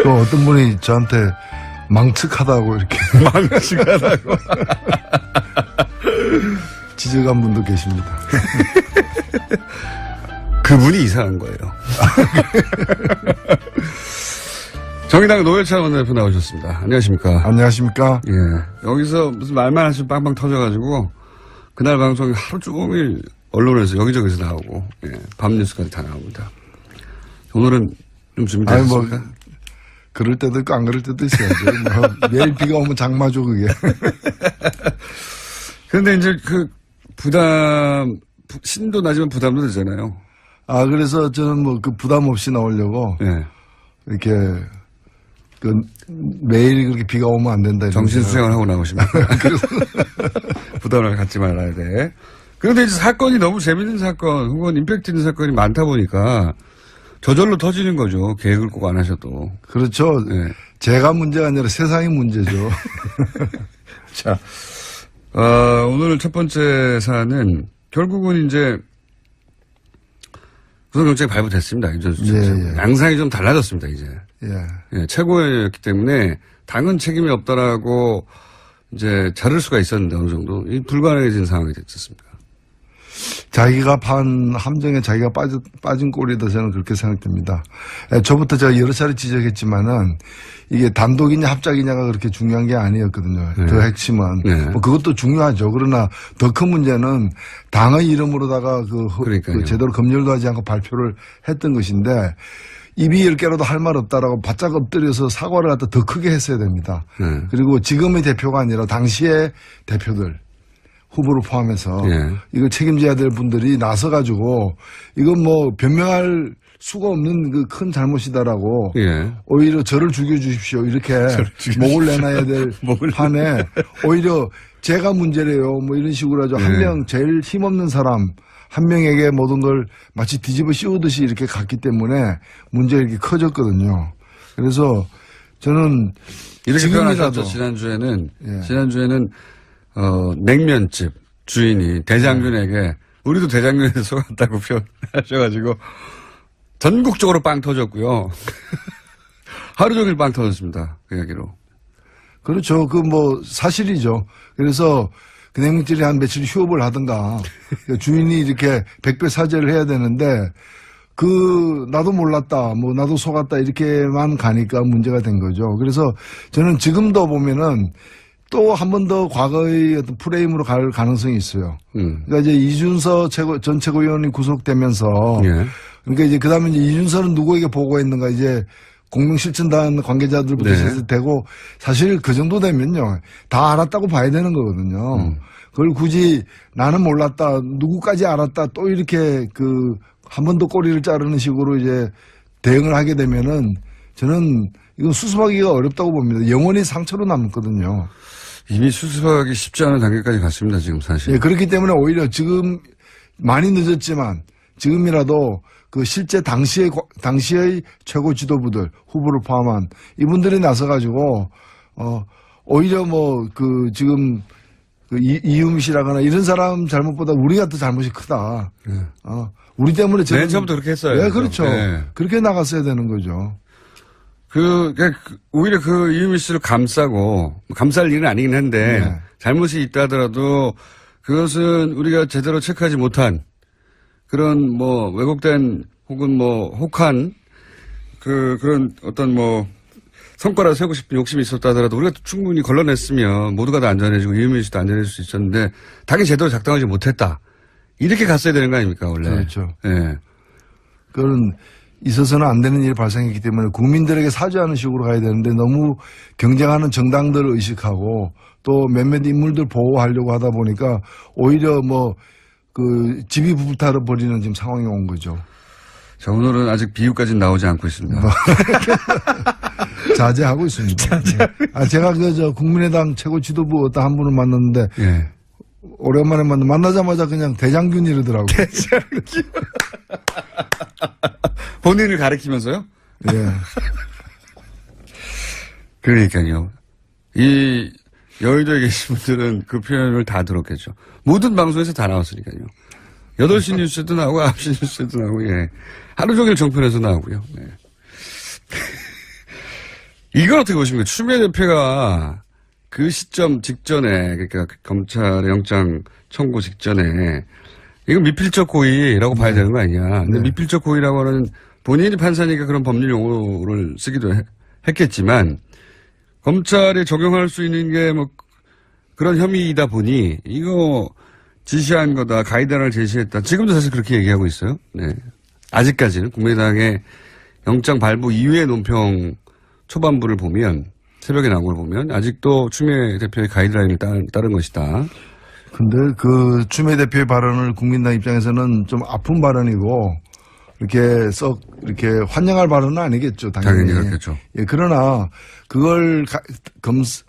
또 어떤 분이 저한테 망측하다고 이렇게. 망측하다고. 지적한 분도 계십니다. 그분이 이상한 거예요. 정의당 노회찬 원내대표 나오셨습니다. 안녕하십니까. 안녕하십니까. 예. 여기서 무슨 말만 하시면 빵빵 터져가지고 그날 방송이 하루 종일 언론에서 여기저기서 나오고 예. 밤 뉴스까지 다 나옵니다. 오늘은 좀 준비되셨습니까? 뭐 그럴 때도 있고 안 그럴 때도 있어야죠. 뭐 매일 비가 오면 장마죠 그게. 그런데 이제 그 신도 나지만 부담도 되잖아요. 아, 그래서 저는 뭐 그 부담 없이 나오려고. 예. 이렇게, 매일 그렇게 비가 오면 안 된다. 정신수양을 하고 나오십니까? 부담을 갖지 말아야 돼. 그런데 이제 사건이 너무 재밌는 사건, 혹은 임팩트 있는 사건이 많다 보니까 저절로 터지는 거죠. 계획을 꼭 안 하셔도. 그렇죠. 예. 제가 문제가 아니라 세상이 문제죠. 자, 오늘 첫 번째 사안은 결국은 이제 구속영장이 발부됐습니다. 이제 예. 양상이 좀 달라졌습니다. 이제 예. 예, 최고였기 때문에 당은 책임이 없다라고 이제 자를 수가 있었는데 어느 정도 불가능해진 상황이 됐었습니다. 자기가 판 함정에 자기가 빠진 꼴이다 저는 그렇게 생각됩니다. 저부터 제가 여러 차례 지적했지만은 이게 단독이냐 합작이냐가 그렇게 중요한 게 아니었거든요. 네. 그 핵심은. 네. 뭐 그것도 중요하죠. 그러나 더 큰 문제는 당의 이름으로다가 그 제대로 검열도 하지 않고 발표를 했던 것인데 입이 10개라도 할 말 없다라고 바짝 엎드려서 사과를 갖다 더 크게 했어야 됩니다. 네. 그리고 지금의 대표가 아니라 당시의 대표들. 후보를 포함해서 이걸 책임져야 될 분들이 나서가지고 이건 뭐 변명할 수가 없는 그 큰 잘못이다라고 오히려 저를 죽여주십시오 이렇게 목을 내놔야 될 판에 오히려 제가 문제래요 뭐 이런 식으로 하죠. 한 명 제일 힘없는 사람 한 명에게 모든 걸 마치 뒤집어 씌우듯이 이렇게 갔기 때문에 문제가 이렇게 커졌거든요. 그래서 저는 이렇게 표현하셨죠. 지난주에는 냉면집 주인이 대장균에게 우리도 대장균에서 속았다고 표현하셔가지고 전국적으로 빵 터졌고요. 하루 종일 빵 터졌습니다. 그 이야기로. 그렇죠. 그 뭐 사실이죠. 그래서 그 냉면집이 한 며칠 휴업을 하든가 주인이 이렇게 백배 사죄를 해야 되는데 나도 몰랐다, 뭐 나도 속았다 이렇게만 가니까 문제가 된 거죠. 그래서 저는 지금도 보면은 또 한 번 더 과거의 어떤 프레임으로 갈 가능성이 있어요. 그러니까 이제 이준서 전 최고위원이 구속되면서 그러니까 이제 그다음에 이제 이준서는 누구에게 보고했는가 이제 공명실천단 관계자들부터 시작해서 되고 사실 그 정도 되면요 다 알았다고 봐야 되는 거거든요. 그걸 굳이 나는 몰랐다, 누구까지 알았다 또 이렇게 한 번 더 꼬리를 자르는 식으로 이제 대응을 하게 되면은 저는 이건 수습하기가 어렵다고 봅니다. 영원히 상처로 남거든요. 이미 수습하기 쉽지 않은 단계까지 갔습니다, 지금 사실. 예, 그렇기 때문에 오히려 지금 많이 늦었지만 지금이라도 그 실제 당시의 최고 지도부들, 후보를 포함한 이분들이 나서가지고, 오히려 지금 이유미 씨라거나 이런 사람 잘못보다 우리가 더 잘못이 크다. 우리 때문에 맨 처음부터 그렇게 했어요. 네, 그렇죠. 네. 그렇게 나갔어야 되는 거죠. 오히려 이유미 씨를 감쌀 일은 아니긴 한데, 잘못이 있다 하더라도, 그것은 우리가 제대로 체크하지 못한, 그런 왜곡된, 혹은 혹한, 그런 어떤 성과를 세우고 싶은 욕심이 있었다 하더라도, 우리가 충분히 걸러냈으면, 모두가 다 안전해지고, 이유미 씨도 안전해질 수 있었는데, 당이 제대로 작동하지 못했다. 이렇게 갔어야 되는 거 아닙니까, 원래? 그렇죠. 예. 그건, 있어서는 안 되는 일이 발생했기 때문에 국민들에게 사죄하는 식으로 가야 되는데 너무 경쟁하는 정당들을 의식하고 또 몇몇 인물들 보호하려고 하다 보니까 오히려 집이 불타를 버리는 지금 상황이 온 거죠. 자, 오늘은 아직 비유까지는 나오지 않고 있습니다. 자제하고 있습니다. 제가 국민의당 최고 지도부 어떤 한 분을 만났는데 오랜만에 만나자마자 그냥 대장균 이러더라고요. 대장균. 본인을 가리키면서요? 예. 그러니까요. 이 여의도에 계신 분들은 그 표현을 다 들었겠죠. 모든 방송에서 다 나왔으니까요. 8시 뉴스에도 나오고 9시 뉴스에도 나오고, 예. 하루 종일 정편에서 나오고요. 예. 이건 어떻게 보십니까? 추미애 대표가 그 시점 직전에, 그러니까 검찰의 영장 청구 직전에, 이건 미필적 고의라고 봐야 되는 거 아니냐. 근데 미필적 고의라고 하는 본인이 판사니까 그런 법률 용어를 쓰기도 했겠지만, 검찰에 적용할 수 있는 게 뭐 그런 혐의이다 보니, 이거 지시한 거다, 가이드라인을 제시했다. 지금도 사실 그렇게 얘기하고 있어요. 네. 아직까지는 국민의당의 영장 발부 이후의 논평 초반부를 보면, 새벽에 나온 걸 보면, 아직도 추미애 대표의 가이드라인을 따른 것이다. 근데 그 추미애 대표의 발언을 국민당 입장에서는 좀 아픈 발언이고, 이렇게 환영할 발언은 아니겠죠, 당연히. 그렇겠죠. 예, 그러나 그걸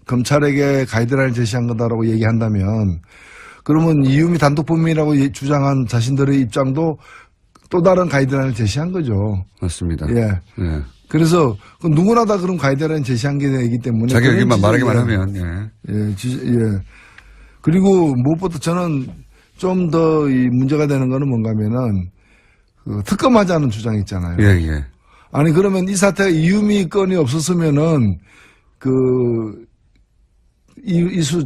검찰에게 가이드라인을 제시한 거다라고 얘기한다면, 그러면 이유미 단독 범인이라고 주장한 자신들의 입장도 또 다른 가이드라인을 제시한 거죠. 맞습니다. 예. 네. 그래서 누구나 다 그런 가이드라인 제시한 게 되기 때문에 자기 얘기만 말하기만 하면 예. 그리고 무엇보다 저는 좀 더 이 문제가 되는 거는 뭔가 하면은 그 특검하자는 주장이 있잖아요. 예. 아니 그러면 이 사태가 이유미 건이 없었으면은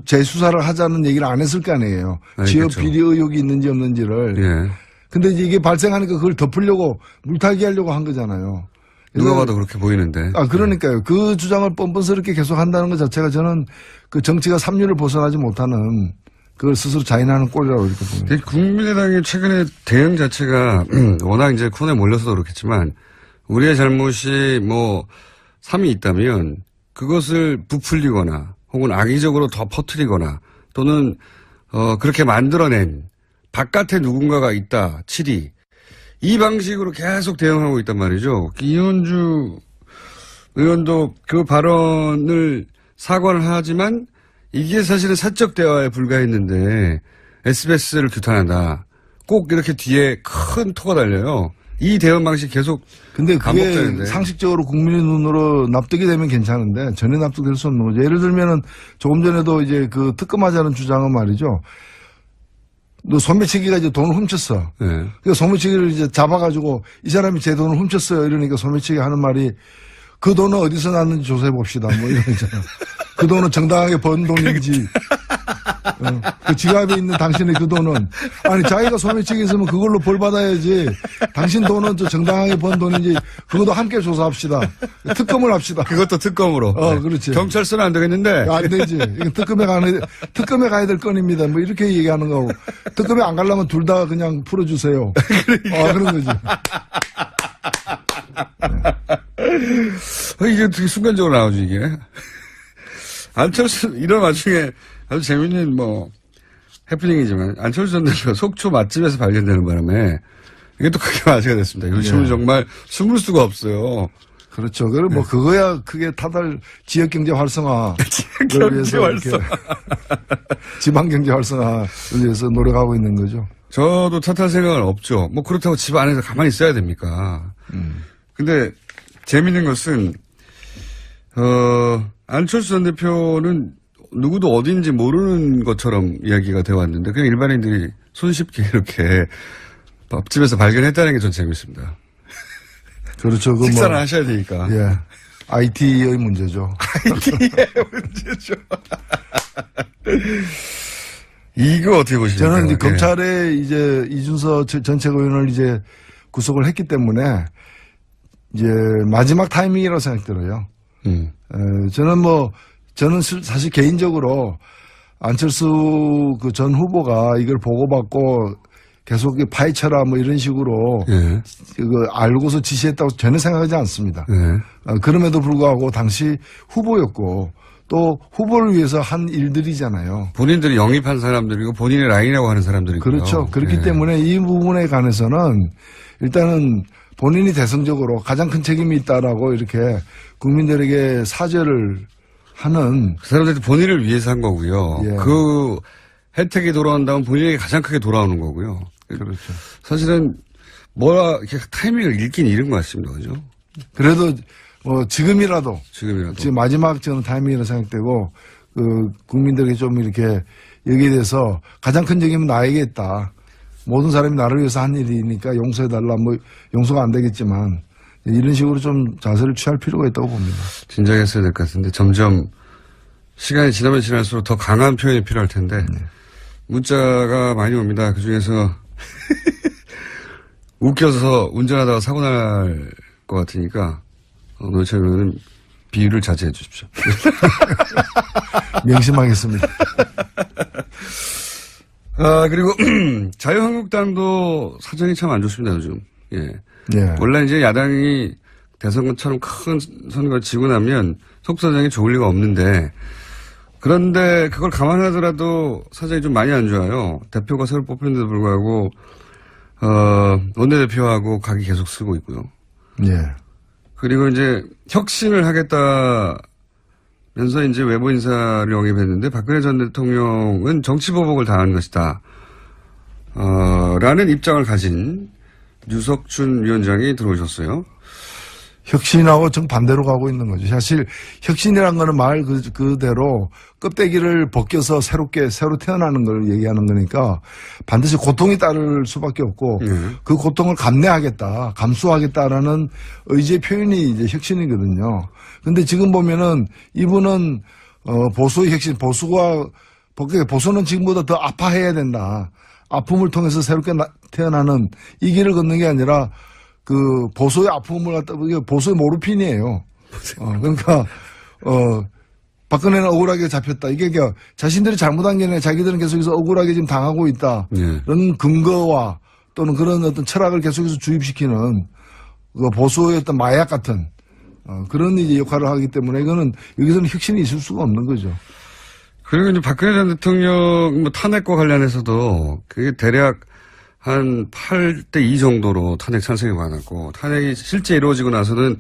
재수사를 하자는 얘기를 안 했을 거 아니에요. 지역 비리 의혹이 있는지 없는지를. 예. 근데 이게 발생하니까 그걸 덮으려고 물타기 하려고 한 거잖아요. 누가 봐도 그렇게 보이는데. 그러니까요. 그 주장을 뻔뻔스럽게 계속 한다는 것 자체가 저는 그 정치가 삼륜을 벗어나지 못하는 그걸 스스로 자인하는 꼴이라고 이렇게 봅니다. 국민의당의 최근의 대응 자체가 워낙 이제 코너에 몰려서도 그렇겠지만 우리의 잘못이 뭐 3이 있다면 그것을 부풀리거나 혹은 악의적으로 더 퍼뜨리거나 또는 그렇게 만들어낸 바깥에 누군가가 있다. 7이. 이 방식으로 계속 대응하고 있단 말이죠. 이현주 의원도 그 발언을 사과를 하지만 이게 사실은 사적 대화에 불과했는데 SBS를 규탄한다. 꼭 이렇게 뒤에 큰 토가 달려요. 이 대응 방식 계속 근데 그게 반복되는데. 상식적으로 국민의 눈으로 납득이 되면 괜찮은데 전혀 납득될 수 없는 거죠. 예를 들면은 조금 전에도 이제 그 특검하자는 주장은 말이죠. 너 소매치기가 이제 돈을 훔쳤어. 네. 그 소매치기를 이제 잡아가지고 이 사람이 제 돈을 훔쳤어요. 이러니까 소매치기 하는 말이 그 돈은 어디서 났는지 조사해 봅시다. 뭐 이런 거잖아. 그 돈은 정당하게 번 돈인지. 그 지갑에 있는 당신의 그 돈은 아니 자기가 소매치기 했으면 그걸로 벌 받아야지. 당신 돈은 저 정당하게 번 돈인지 그것도 함께 조사합시다. 특검을 합시다. 그것도 특검으로. 그렇지. 경찰서는 안 되겠는데. 안 되지. 이건 특검에 가야 될 건입니다. 뭐 이렇게 얘기하는 거고. 특검에 안 가려면 둘 다 그냥 풀어주세요. 그런 거지. 이게 되게 순간적으로 나오지, 이게. 안철수, 이런 와중에 아주 재밌는 해프닝이지만, 안철수 전 대표가 속초 맛집에서 발견되는 바람에, 이게 또 크게 화제가 됐습니다. 요즘은 정말 숨을 수가 없어요. 그렇죠. 그럼 그거야 크게 타달 지역경제 활성화. 지역경제 활성화. 지방경제 활성화를 위해서 노력하고 있는 거죠. 저도 탓할 생각은 없죠. 그렇다고 집 안에서 가만히 있어야 됩니까? 근데 재밌는 것은, 안철수 전 대표는 누구도 어딘지 모르는 것처럼 이야기가 되어 왔는데, 그냥 일반인들이 손쉽게 이렇게 밥집에서 발견했다는 게 전 재밌습니다. 그렇죠. 식사를 하셔야 되니까. 예. IT의 문제죠. IT의 문제죠. 이거 어떻게 보십니까? 저는 이제 검찰에 이제 이준서 전 최고위원을 이제 구속을 했기 때문에 이제 마지막 타이밍이라고 생각이 들어요. 저는 사실 개인적으로 안철수 그 전 후보가 이걸 보고받고 계속 파헤쳐라 뭐 이런 식으로 알고서 지시했다고 전혀 생각하지 않습니다. 그럼에도 불구하고 당시 후보였고 또 후보를 위해서 한 일들이잖아요. 본인들이 영입한 사람들이고 본인의 라인이라고 하는 사람들이고요. 그렇죠. 그렇기 때문에 이 부분에 관해서는 일단은 본인이 대승적으로 가장 큰 책임이 있다라고 이렇게 국민들에게 사죄를 하는. 그 사람들이 본인을 위해서 한 거고요. 그 혜택이 돌아온다면 본인에게 가장 크게 돌아오는 거고요. 그렇죠. 사실은 이렇게 타이밍을 잃긴 잃은 것 같습니다. 그죠? 그래도 지금이라도 지금 마지막 저는 타이밍이라고 생각되고 국민들에게 좀 이렇게 여기에 대해서 가장 큰 책임은 나에게 있다. 모든 사람이 나를 위해서 한 일이니까 용서해달라. 용서가 안 되겠지만 이런 식으로 좀 자세를 취할 필요가 있다고 봅니다. 진작에 했어야 될 것 같은데 점점 시간이 지나면 지날수록 더 강한 표현이 필요할 텐데 문자가 많이 옵니다. 그중에서 웃겨서 운전하다가 사고 날 것 같으니까 노회찬 비유를 자제해 주십시오. 명심하겠습니다. 그리고 자유한국당도 사정이 참 안 좋습니다, 요즘. 예. 예. 원래 이제 야당이 대선처럼 큰 선거를 지고 나면 속사정이 좋을 리가 없는데 그런데 그걸 감안하더라도 사정이 좀 많이 안 좋아요. 대표가 새로 뽑히는데도 불구하고 원내대표하고 각이 계속 쓰고 있고요. 예. 그리고 이제 혁신을 하겠다면서 이제 외부 인사를 영입했는데 박근혜 전 대통령은 정치보복을 당한 것이다. 라는 입장을 가진 유석춘 위원장이 들어오셨어요. 혁신하고 정반대로 가고 있는 거죠. 사실 혁신이란 거는 말 그대로 껍데기를 벗겨서 새로 태어나는 걸 얘기하는 거니까 반드시 고통이 따를 수밖에 없고 그 고통을 감내하겠다, 감수하겠다라는 의지의 표현이 이제 혁신이거든요. 근데 지금 보면은 이분은 보수의 혁신, 보수는 지금보다 더 아파해야 된다. 아픔을 통해서 새롭게 태어나는 이 길을 걷는 게 아니라 그 보수의 아픔을 갖다 이게 보수의 모르핀이에요. 그러니까 박근혜는 억울하게 잡혔다. 이게 자신들이 잘못한 게 아니라 자기들은 계속해서 억울하게 지금 당하고 있다. 그런 근거와 또는 그런 어떤 철학을 계속해서 주입시키는 그 보수의 어떤 마약 같은 그런 이제 역할을 하기 때문에 이거는 여기서는 혁신이 있을 수가 없는 거죠. 그리고 이제 박근혜 전 대통령 뭐 탄핵과 관련해서도 그게 대략 한 8대2 정도로 탄핵 찬성이 많았고 탄핵이 실제 이루어지고 나서는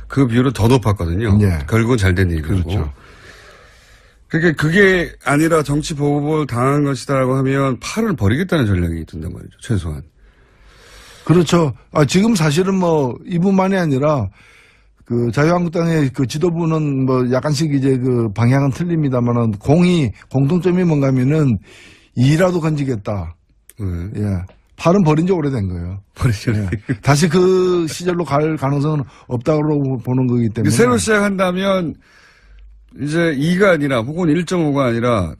그 비율은 더 높았거든요. 예. 결국은 잘 된 일이고. 그렇죠. 그러니까 그게 아니라 정치 보복을 당한 것이다라고 하면 팔을 버리겠다는 전략이 든단 말이죠. 최소한. 그렇죠. 지금 사실은 뭐 이분만이 아니라 그 자유한국당의 그 지도부는 뭐 약간씩 이제 그 방향은 틀립니다만은 공통점이 뭔가면은 이라도 건지겠다. 예. 팔은 버린 지 오래된 거예요. 버리죠. 예. 다시 그 시절로 갈 가능성은 없다고 보는 거기 때문에. 새로 시작한다면 이제 2가 아니라 혹은 1.5가 아니라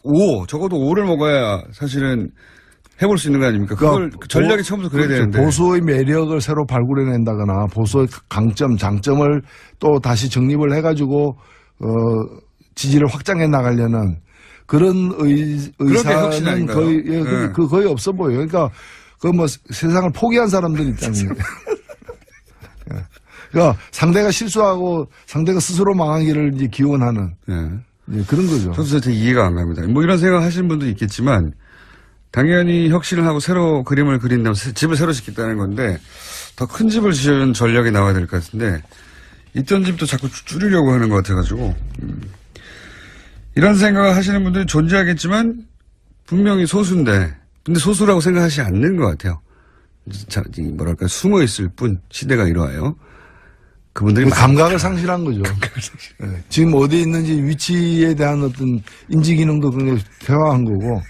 5, 적어도 5를 먹어야 사실은 해볼 수 있는 거 아닙니까? 그걸 전략이 처음부터 그래야 그렇죠. 되는데. 보수의 매력을 새로 발굴해낸다거나 보수의 강점, 장점을 또 다시 정립을 해가지고 지지를 확장해 나가려는 그런 의사는 거의 거의 없어 보여요. 그러니까 그 뭐 세상을 포기한 사람들이 있다는 거예요. 그러니까 상대가 실수하고 상대가 스스로 망하기를 이제 기원하는 그런 거죠. 저도 되게 이해가 안 갑니다. 뭐 이런 생각 하시는 분도 있겠지만 당연히 혁신을 하고 새로 그림을 그린다면 집을 새로 짓겠다는 건데 더 큰 집을 지은 전략이 나와야 될 것 같은데 있던 집도 자꾸 줄이려고 하는 것 같아가지고 이런 생각을 하시는 분들이 존재하겠지만 분명히 소수인데 근데 소수라고 생각하지 않는 것 같아요. 뭐랄까 숨어 있을 뿐 시대가 이러하여 그분들이 감각을 상실한 거죠. 네. 지금 어디에 있는지 위치에 대한 어떤 인지 기능도 굉장히 퇴화한 거고.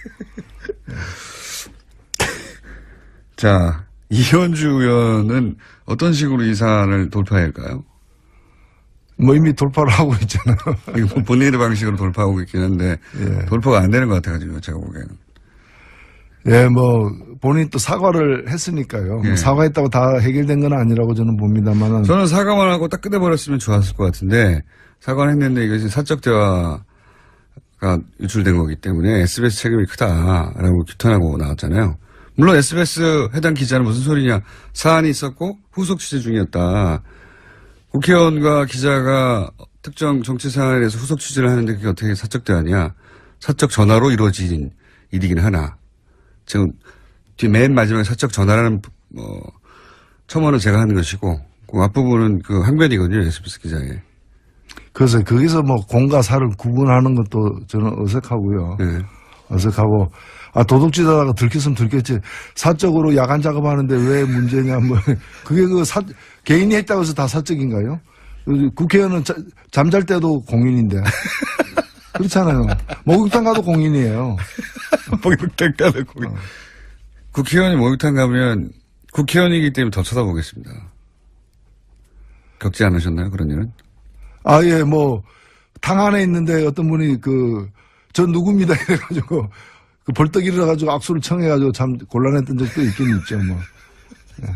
자, 이현주 의원은 어떤 식으로 이 사안을 돌파해야 할까요? 뭐 이미 돌파를 하고 있잖아요. 이거 본인의 방식으로 돌파하고 있긴 한데 돌파가 안 되는 것 같아가지고 제가 보기에는. 예, 뭐 본인이 또 사과를 했으니까요. 사과했다고 다 해결된 건 아니라고 저는 봅니다만은. 저는 사과만 하고 딱 끝내버렸으면 좋았을 것 같은데 사과를 했는데 이것이 사적 대화가 유출된 거기 때문에 SBS 책임이 크다라고 규탄하고 나왔잖아요. 물론 SBS 해당 기자는 무슨 소리냐. 사안이 있었고 후속 취재 중이었다. 국회의원과 기자가 특정 정치 사안에 대해서 후속 취재를 하는데 그게 어떻게 사적 대화냐. 사적 전화로 이루어진 일이긴 하나. 지금 맨 마지막에 사적 전화라는 첨언은 제가 하는 것이고 그 앞부분은 그 항변이거든요. SBS 기자의. 그래서 거기서 뭐 공과 사를 구분하는 것도 저는 어색하고요. 어색하고 도둑질하다가 들켰으면 들켰지 사적으로 야간 작업하는데 왜 문제냐 뭐 그게 개인이 했다고 해서 다 사적인가요? 국회의원은 잠잘 때도 공인인데 그렇잖아요. 목욕탕 가도 공인이에요. 목욕탕 가도 공인. 국회의원이 목욕탕 가면 국회의원이기 때문에 더 쳐다보겠습니다. 겪지 않으셨나요? 그런 일은? 예, 뭐, 당 안에 있는데 어떤 분이 전 누굽니다. 이래가지고, 벌떡 일어나가지고 악수를 청해가지고 참 곤란했던 적도 있긴 있죠, 뭐. 예.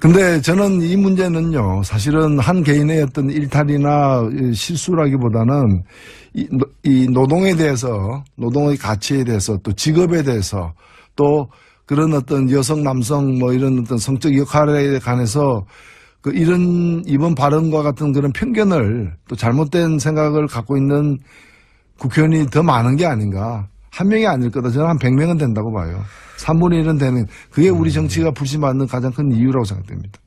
근데 저는 이 문제는요, 사실은 한 개인의 어떤 일탈이나 실수라기보다는 이 노동에 대해서, 노동의 가치에 대해서, 또 직업에 대해서, 또 그런 어떤 여성, 남성 뭐 이런 어떤 성적 역할에 관해서 이번 발언과 같은 그런 편견을 또 잘못된 생각을 갖고 있는 국회의원이 더 많은 게 아닌가. 한 명이 아닐 거다. 저는 한 100명은 된다고 봐요. 3분의 1은 되는, 그게 우리 정치가 불신받는 가장 큰 이유라고 생각됩니다.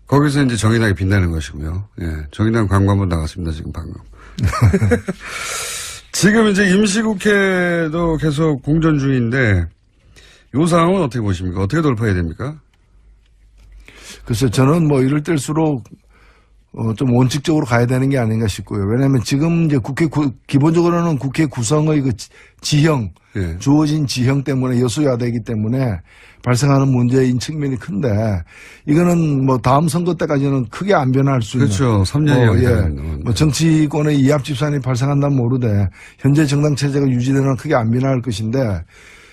거기서 이제 정의당이 빛나는 것이고요. 예. 정의당 광고 한번 나갔습니다, 지금 방금. 지금 이제 임시국회도 계속 공전 중인데, 요 상황은 어떻게 보십니까? 어떻게 돌파해야 됩니까? 글쎄, 저는 뭐 이럴 때일수록 좀 원칙적으로 가야 되는 게 아닌가 싶고요. 왜냐하면 지금 이제 기본적으로는 국회 구성의 지형, 예. 주어진 지형 때문에 여수야대이기 때문에 발생하는 문제인 측면이 큰데, 이거는 뭐 다음 선거 때까지는 크게 안 변할 수 있는. 그렇죠. 3년이 예. 뭐 정치권의 이합집산이 발생한다면 모르되, 현재 정당 체제가 유지되는 크게 안 변할 것인데,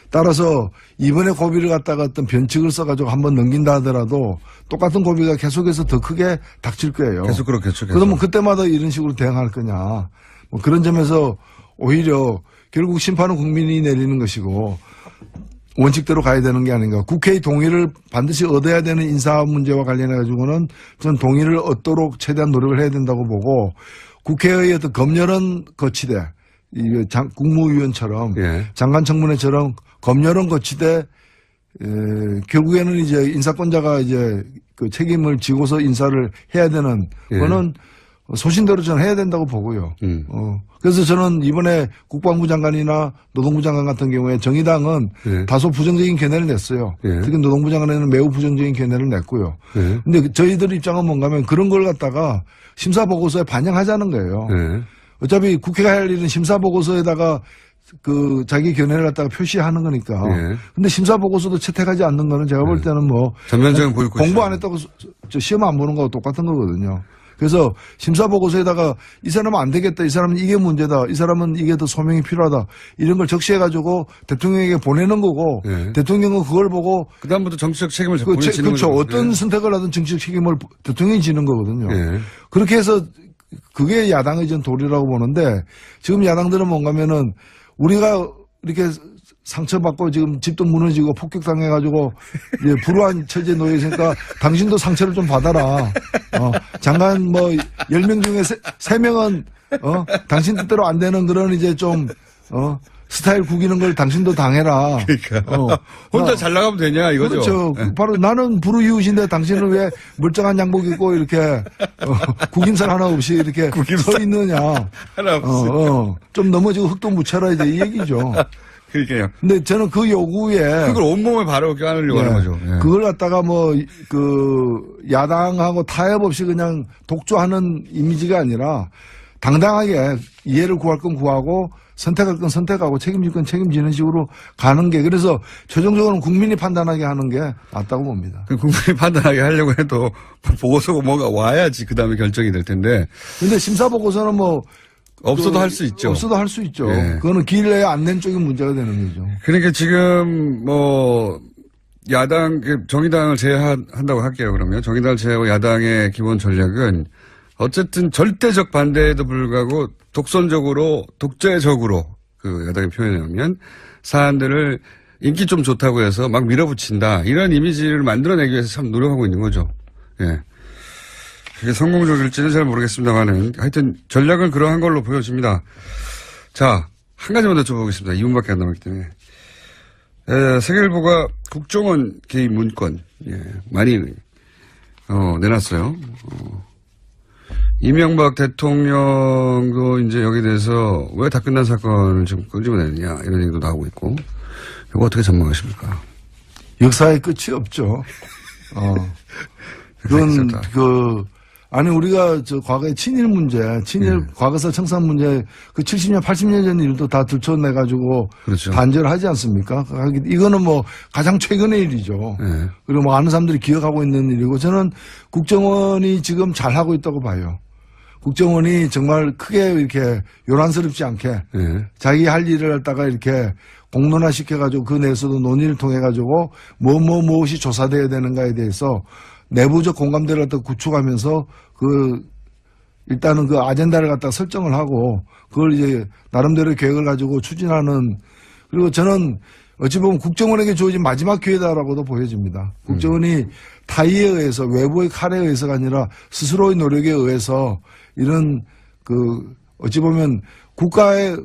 따라서 이번에 고비를 갖다가 어떤 변칙을 써가지고 한번 넘긴다 하더라도 똑같은 고비가 계속해서 더 크게 닥칠 거예요. 계속 그렇겠죠. 계속. 그러면 그때마다 이런 식으로 대응할 거냐. 뭐 그런 점에서 오히려 결국 심판은 국민이 내리는 것이고 원칙대로 가야 되는 게 아닌가. 국회의 동의를 반드시 얻어야 되는 인사 문제와 관련해가지고는 저는 동의를 얻도록 최대한 노력을 해야 된다고 보고, 국회의 어떤 검열은 거치되, 국무위원처럼, 예. 장관 청문회처럼 검열은 거치되, 결국에는 이제 인사권자가 이제 그 책임을 지고서 인사를 해야 되는, 예. 그거는 소신대로 저는 해야 된다고 보고요. 그래서 저는 이번에 국방부 장관이나 노동부 장관 같은 경우에 정의당은 예. 다소 부정적인 견해를 냈어요. 예. 특히 노동부 장관에는 매우 부정적인 견해를 냈고요. 예. 근데 저희들 입장은 뭔가 하면 그런 걸 갖다가 심사보고서에 반영하자는 거예요. 예. 어차피 국회가 할 일은 심사보고서에다가 자기 견해를 갖다가 표시하는 거니까. 예. 근데 심사보고서도 채택하지 않는 거는 제가 볼 때는 뭐. 전면적인 보이콧. 공부 안 했다고 시험 안 보는 거하고 똑같은 거거든요. 그래서 심사보고서에다가 이 사람은 안 되겠다. 이 사람은 이게 문제다. 이 사람은 이게 더 소명이 필요하다. 이런 걸 적시해가지고 대통령에게 보내는 거고. 예. 대통령은 그걸 보고. 그다음부터 정치적 책임을 본인이 지는 그렇죠. 거죠. 어떤 예. 선택을 하든 정치적 책임을 대통령이 지는 거거든요. 예. 그렇게 해서 그게 야당의 전 도리라고 보는데, 지금 야당들은 뭔가면은 우리가 이렇게 상처받고 지금 집도 무너지고 폭격당해가지고 이제 불우한 처지에 놓여 있으니까 당신도 상처를 좀 받아라. 장관 뭐 10명 중에 3명은 당신 뜻대로 안 되는 그런 이제 좀 스타일 구기는 걸 당신도 당해라. 그러니까 혼자 잘 나가면 되냐 이거죠. 그렇죠. 예. 바로 나는 불우이웃인데 당신은 왜 멀쩡한 양복 입고 이렇게 구김살 하나 없이 이렇게 서 있느냐. 하나 없이. 좀 넘어지고 흙도 묻혀라 이제 이 얘기죠. 그러니까요. 근데 저는 그 요구에 그걸 온몸에 바로 껴안으려고 하는 거죠. 예. 그걸 갖다가 뭐 야당하고 타협 없이 그냥 독주하는 이미지가 아니라 당당하게 이해를 구할 건 구하고 선택할 건 선택하고 책임질 건 책임지는 식으로 가는 게, 그래서 최종적으로는 국민이 판단하게 하는 게 맞다고 봅니다. 국민이 판단하게 하려고 해도 보고서가 뭐가 와야지 그 다음에 결정이 될 텐데. 근데 심사보고서는 뭐 없어도 할 수 있죠. 없어도 할 수 있죠. 예. 그거는 길 내에 안 낸 쪽이 문제가 되는 거죠. 그러니까 지금 뭐 야당 정의당을 제외한다고 할게요. 그러면 정의당을 제외하고 야당의 기본 전략은 어쨌든 절대적 반대에도 불구하고 독재적으로 그 야당이 표현하면 사안들을 인기 좀 좋다고 해서 막 밀어붙인다. 이런 이미지를 만들어내기 위해서 참 노력하고 있는 거죠. 예. 그게 성공적일지는 잘 모르겠습니다만은 하여튼 전략은 그러한 걸로 보여집니다. 자, 한 가지만 더 여쭤보겠습니다. 2분밖에 안 남았기 때문에. 세계일보가 국정원 개입 문건, 많이, 내놨어요. 이명박 대통령도 이제 여기 대해서 왜 다 끝난 사건을 지금 끄집어내느냐 이런 얘기도 나오고 있고, 이거 어떻게 전망하십니까? 역사의 끝이 없죠. 그건 아니, 우리가 과거에 친일 문제, 과거사 청산 문제, 그 70년, 80년 전 일도 다 들춰내가지고. 그렇죠. 단절하지 않습니까? 이거는 뭐 가장 최근의 일이죠. 그리고 뭐 아는 사람들이 기억하고 있는 일이고, 저는 국정원이 지금 잘하고 있다고 봐요. 국정원이 정말 크게 이렇게 요란스럽지 않게 자기 할 일을 갖다가 이렇게 공론화 시켜가지고 그 내에서도 논의를 통해가지고 무엇이 조사돼야 되는가에 대해서 내부적 공감대를 갖다 구축하면서 일단은 그 아젠다를 갖다 설정을 하고 그걸 이제 나름대로 계획을 가지고 추진하는, 그리고 저는 어찌 보면 국정원에게 주어진 마지막 기회다라고도 보여집니다. 국정원이 타의에 의해서, 외부의 칼에 의해서가 아니라 스스로의 노력에 의해서 이런 어찌 보면 국가의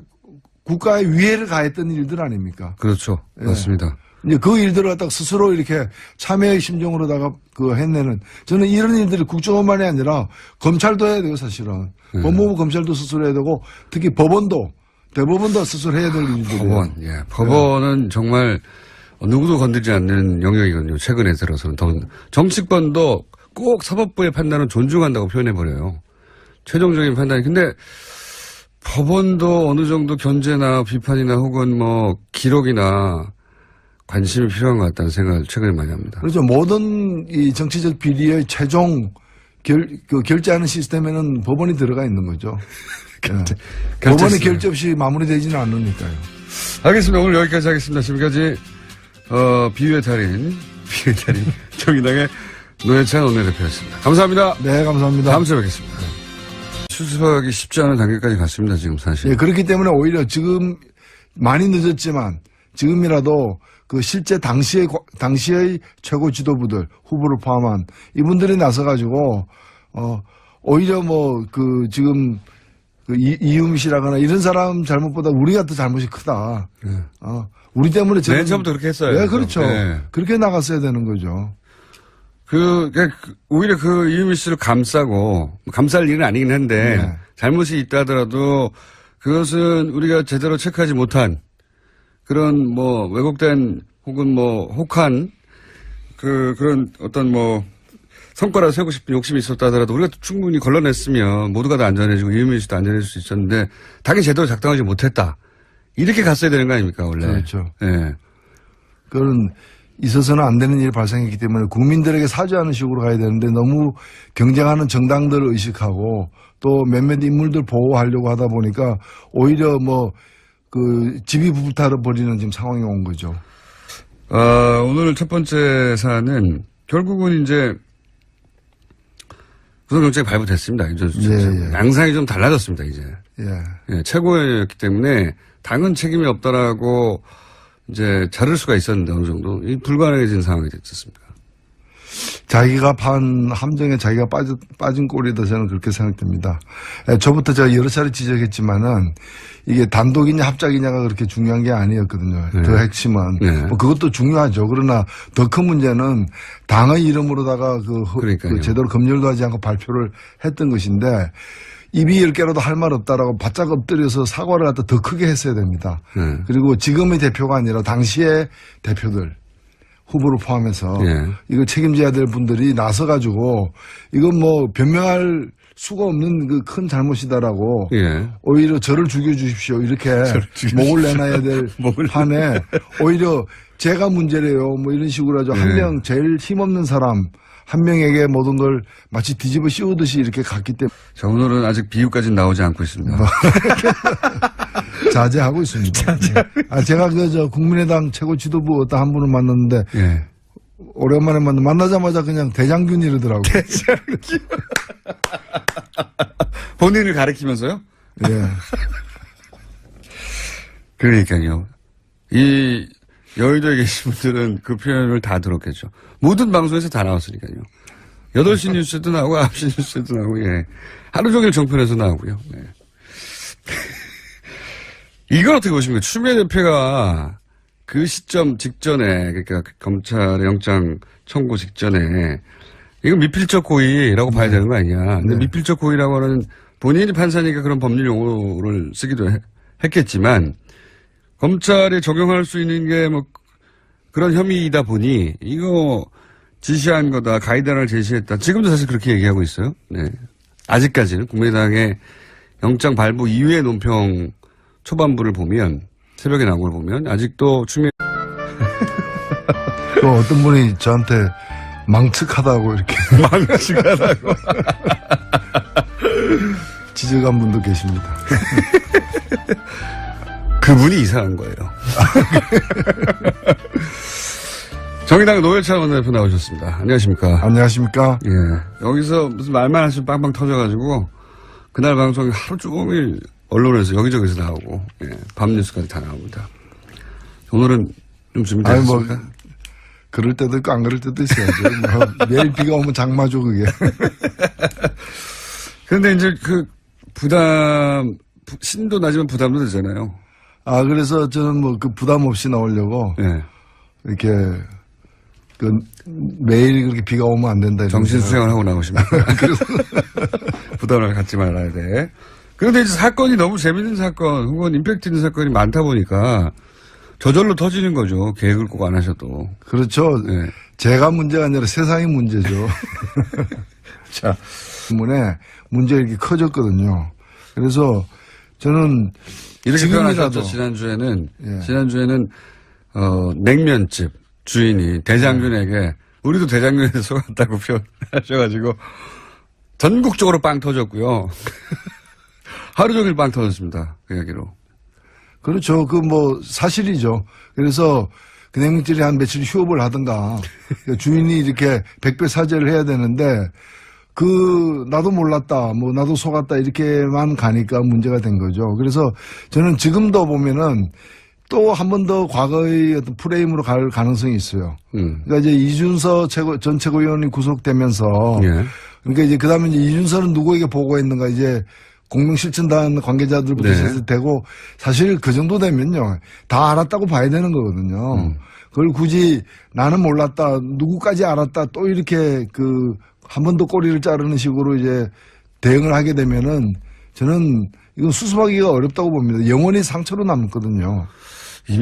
위해를 가했던 일들 아닙니까? 그렇죠. 맞습니다. 이제 그 일들을 갖다가 스스로 이렇게 참여의 심정으로다가 해내는, 저는 이런 일들이 국정원만이 아니라 검찰도 해야 돼요, 사실은. 법무부 검찰도 스스로 해야 되고, 특히 대법원도 스스로 해야 될 일들이에요. 법원은 정말 누구도 건들지 않는 영역이거든요. 최근에 들어서는. 정치권도 꼭 사법부의 판단은 존중한다고 표현해버려요. 최종적인 판단이. 근데 법원도 어느 정도 견제나 비판이나 혹은 뭐 기록이나 관심이 필요한 것 같다는 생각을 최근에 많이 합니다. 그렇죠. 모든 이 정치적 비리의 최종 결제하는 시스템에는 법원이 들어가 있는 거죠. 법원의 결제 없이 마무리되지는 않으니까요. 알겠습니다. 오늘 여기까지 하겠습니다. 지금까지 비유의 달인 정의당의 노회찬 원내대표였습니다. 감사합니다. 네, 감사합니다. 다음 주에 뵙겠습니다. 수습하기 쉽지 않은 단계까지 갔습니다. 지금 사실. 그렇기 때문에 오히려 지금 많이 늦었지만 지금이라도 그 실제 당시의 최고 지도부들, 후보를 포함한 이분들이 나서가지고 오히려 지금 이유미 씨라거나 이런 사람 잘못보다 우리가 더 잘못이 크다. 우리 때문에 맨 처음부터 그렇게 했어요. 네, 그렇죠. 그렇게 나갔어야 되는 거죠. 오히려 이유미 씨를 감쌀 일은 아니긴 한데, 잘못이 있다 하더라도, 그것은 우리가 제대로 체크하지 못한, 그런 왜곡된, 혹은 혹한, 그런 어떤 성과를 세우고 싶은 욕심이 있었다 하더라도, 우리가 충분히 걸러냈으면, 모두가 다 안전해지고, 이유미 씨도 안전해질 수 있었는데, 당연히 제대로 작동하지 못했다. 이렇게 갔어야 되는 거 아닙니까, 원래? 그렇죠. 예. 그건, 있어서는 안 되는 일이 발생했기 때문에 국민들에게 사죄하는 식으로 가야 되는데 너무 경쟁하는 정당들을 의식하고 또 몇몇 인물들 보호하려고 하다 보니까 오히려 집이 불타를 벌이는 지금 상황이 온 거죠. 오늘 첫 번째 사안은 결국은 이제 구속영장이 발부됐습니다. 양상이 좀 달라졌습니다, 이제. 최고였기 때문에 당은 책임이 없다라고 이제 자를 수가 있었는데 어느 정도 불가능해진 상황이 됐었습니다. 자기가 판 함정에 자기가 빠진 꼴이다 저는 그렇게 생각됩니다. 저부터 제가 여러 차례 지적했지만은 이게 단독이냐 합작이냐가 그렇게 중요한 게 아니었거든요. 그 핵심은 그것도 중요하죠. 그러나 더 큰 문제는 당의 이름으로다가 제대로 검열도 하지 않고 발표를 했던 것인데 입이 10개라도 할 말 없다라고 바짝 엎드려서 사과를 갖다 더 크게 했어야 됩니다. 그리고 지금의 대표가 아니라 당시의 대표들, 후보를 포함해서 이거 책임져야 될 분들이 나서가지고 이건 변명할 수가 없는 그 큰 잘못이다라고 오히려 저를 죽여주십시오. 이렇게 목을 내놔야 될 판에 오히려 제가 문제래요. 이런 식으로 하죠. 한 명 제일 힘없는 사람. 한 명에게 모든 걸 마치 뒤집어 씌우듯이 이렇게 갔기 때문에. 자, 오늘은 아직 비유까지는 나오지 않고 있습니다. 자제하고 있습니다. 제가 국민의당 최고 지도부 어떤 한 분을 만났는데. 오랜만에 만나자마자 그냥 대장균 이러더라고요. 대장균. 본인을 가리키면서요? 그러니까요. 여의도에 계신 분들은 그 표현을 다 들었겠죠. 모든 방송에서 다 나왔으니까요. 8시 뉴스도 나오고 9시 뉴스도 나오고 하루 종일 정편에서 나오고요. 이건 어떻게 보십니까? 추미애 대표가 그 시점 직전에 그러니까 검찰의 영장 청구 직전에 이건 미필적 고의라고 봐야 되는 거 아니냐. 근데 미필적 고의라고 하는 본인이 판사니까 그런 법률 용어를 쓰기도 했겠지만 검찰에 적용할 수 있는 게 그런 혐의이다 보니 이거 지시한 거다, 가이드라인을 제시했다. 지금도 사실 그렇게 얘기하고 있어요. 네. 아직까지는 국민의당의 영장 발부 이후의 논평 초반부를 보면, 새벽에 나온 걸 보면, 아직도 추미애. 또 어떤 분이 저한테 망측하다고 이렇게. 망측하다고. 지적한 분도 계십니다. 그분이 이상한 거예요. 정의당 노회찬 원내대표 나오셨습니다. 안녕하십니까. 안녕하십니까. 예. 여기서 무슨 말만 하시면 빵빵 터져가지고, 그날 방송이 하루 종일 언론에서 여기저기서 나오고, 예. 밤 뉴스까지 다 나옵니다. 오늘은 좀 준비되셨습니까? 아니, 뭐, 그럴 때도 있고 안 그럴 때도 있어야죠. 뭐, 매일 비가 오면 장마죠, 그게. 그런데 이제 신도 나지만 부담도 되잖아요. 아, 그래서 저는 뭐 그 부담 없이 나오려고, 예. 이렇게, 매일 그렇게 비가 오면 안 된다. 정신 수양을 하고 나오십니다. 부담을 갖지 말아야 돼. 그런데 이제 사건이 너무 재밌는 사건, 혹은 임팩트 있는 사건이 많다 보니까 저절로 터지는 거죠. 계획을 꼭 안 하셔도. 그렇죠. 네. 제가 문제가 아니라 세상이 문제죠. 자, 때문에 문제가 이렇게 커졌거든요. 그래서 저는 이렇게 표현하셨죠. 지금이라도 지난주에는 냉면집 주인이 대장균에게 우리도 대장균에 속았다고 표현하셔가지고 전국적으로 빵 터졌고요. 하루 종일 빵 터졌습니다. 그 이야기로. 그렇죠. 그 뭐 사실이죠. 그래서 그 냉면집이 한 며칠 휴업을 하든가 주인이 이렇게 백배 사죄를 해야 되는데 나도 몰랐다, 뭐 나도 속았다 이렇게만 가니까 문제가 된 거죠. 그래서 저는 지금도 보면은 또 한 번 더 과거의 어떤 프레임으로 갈 가능성이 있어요. 그러니까 이제 이준서 전 최고위원이 구속되면서 예. 그러니까 이제 그다음에 이제 이준서는 누구에게 보고했는가 이제 공명실천단 관계자들부터 네. 되고 사실 그 정도 되면요 다 알았다고 봐야 되는 거거든요. 그걸 굳이 나는 몰랐다, 누구까지 알았다 또 이렇게 한 번 더 꼬리를 자르는 식으로 이제 대응을 하게 되면은 저는 이건 수습하기가 어렵다고 봅니다. 영원히 상처로 남거든요. 이미